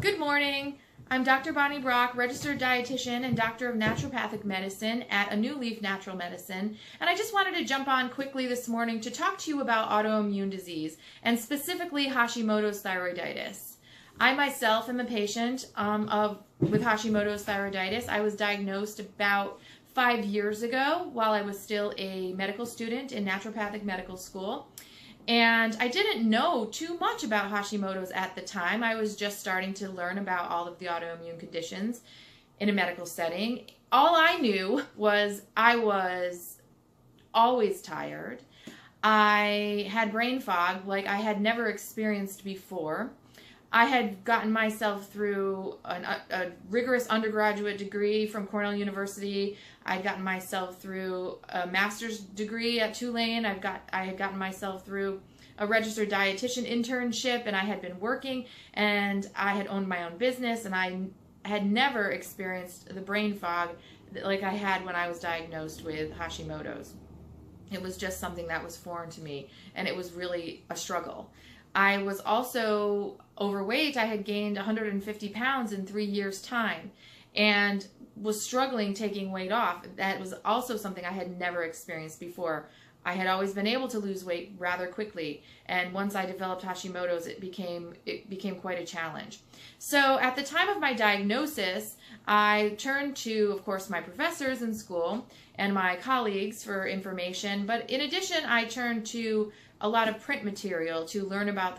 Good morning. I'm Dr. Bonnie Brock, registered dietitian and doctor of naturopathic medicine at A New Leaf Natural Medicine. And I just wanted to jump on quickly this morning to talk to you about autoimmune disease and specifically Hashimoto's thyroiditis. I myself am a patient with Hashimoto's thyroiditis. I was diagnosed about 5 years ago while I was still a medical student in naturopathic medical school. And I didn't know too much about Hashimoto's at the time. I was just starting to learn about all of the autoimmune conditions in a medical setting. All I knew was I was always tired. I had brain fog like I had never experienced before. I had gotten myself through a rigorous undergraduate degree from Cornell University. I'd gotten myself through a master's degree at Tulane. I had gotten myself through a registered dietitian internship, and I had been working, and I had owned my own business, and I had never experienced the brain fog like I had when I was diagnosed with Hashimoto's. It was just something that was foreign to me, and it was really a struggle. I was also overweight. I had gained 150 pounds in 3 years' time and was struggling taking weight off. That was also something I had never experienced before. I had always been able to lose weight rather quickly, and once I developed Hashimoto's, it became quite a challenge. So at the time of my diagnosis, I turned to, of course, my professors in school and my colleagues for information, but in addition, I turned to a lot of print material to learn about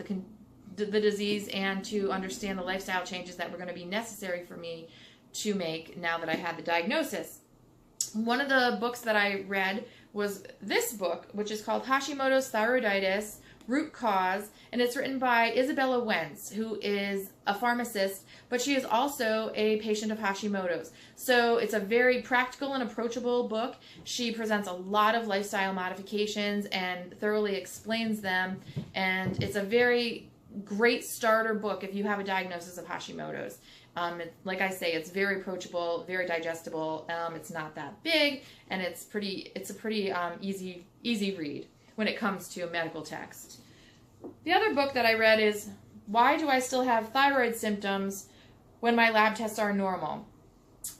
the disease and to understand the lifestyle changes that were going to be necessary for me to make now that I had the diagnosis. One of the books that I read was this book, which is called Hashimoto's Thyroiditis, Root Cause, and it's written by Isabella Wentz, who is a pharmacist, but she is also a patient of Hashimoto's. So it's a very practical and approachable book. She presents a lot of lifestyle modifications and thoroughly explains them, and it's a very great starter book if you have a diagnosis of Hashimoto's. Like I say, it's very approachable, very digestible. It's not that big, and it's a pretty easy read when it comes to a medical text. The other book that I read is Why Do I Still Have Thyroid Symptoms When My Lab Tests Are Normal?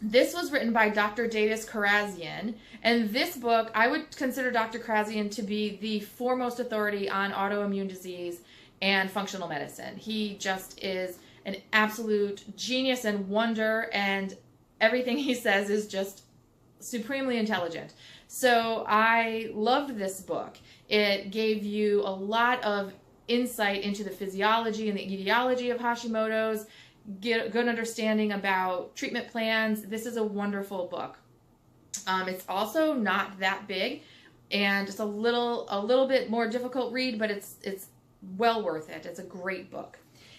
This was written by Dr. Karazian, and this book, I would consider Dr. Karazian to be the foremost authority on autoimmune disease and functional medicine. He just is an absolute genius and wonder, and everything he says is just supremely intelligent. So I loved this book. It gave you a lot of insight into the physiology and the etiology of Hashimoto's, get a good understanding about treatment plans. This is a wonderful book. It's also not that big, and it's a little bit more difficult read, but it's well worth it. It's a great book.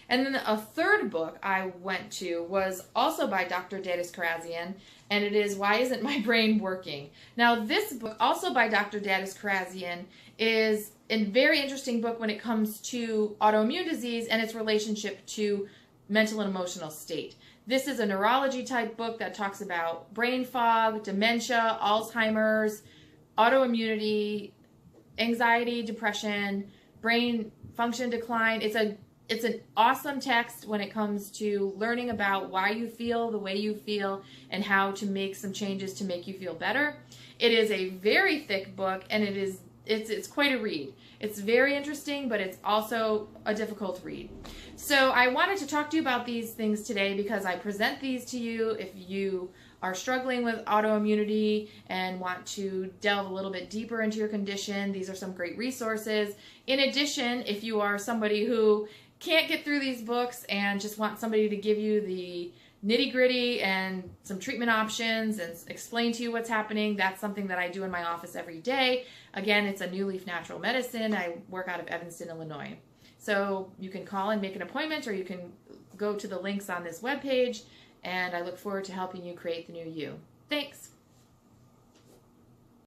And then a third book I went to was also by Dr. Karazian, and it is Why Isn't My Brain Working? Now, this book, also by Dr. Karazian, is a very interesting book when it comes to autoimmune disease and its relationship to mental and emotional state. This is a neurology type book that talks about brain fog, dementia, Alzheimer's, autoimmunity, anxiety, depression, brain function decline. It's an awesome text when it comes to learning about why you feel the way you feel and how to make some changes to make you feel better. It is a very thick book, and it's quite a read. It's very interesting, but it's also a difficult read. So I wanted to talk to you about these things today because I present these to you if you are struggling with autoimmunity and want to delve a little bit deeper into your condition. These are some great resources. In addition, if you are somebody who can't get through these books and just want somebody to give you the nitty-gritty and some treatment options and explain to you what's happening, that's something that I do in my office every day. Again, it's A New Leaf Natural Medicine. I work out of Evanston, Illinois. So you can call and make an appointment, or you can go to the links on this webpage, and I look forward to helping you create the new you. Thanks.